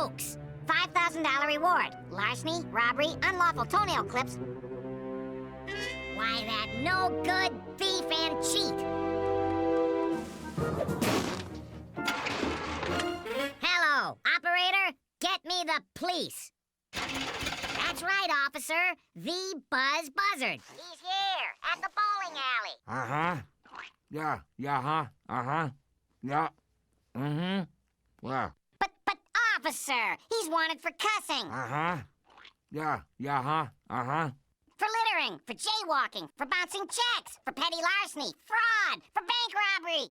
hoax. $5,000 reward. Larceny, robbery, unlawful toenail clips. Why, that no-good thief and cheat. Hello, operator. Get me the police. That's right, officer. The Buzz Buzzard. He's here, at the bowling alley. Uh-huh. Yeah, Yeah. Mm-hmm. Yeah. But, officer, he's wanted for cussing. Uh-huh. Yeah, For littering, for jaywalking, for bouncing checks, for petty larceny, fraud, for bank robbery.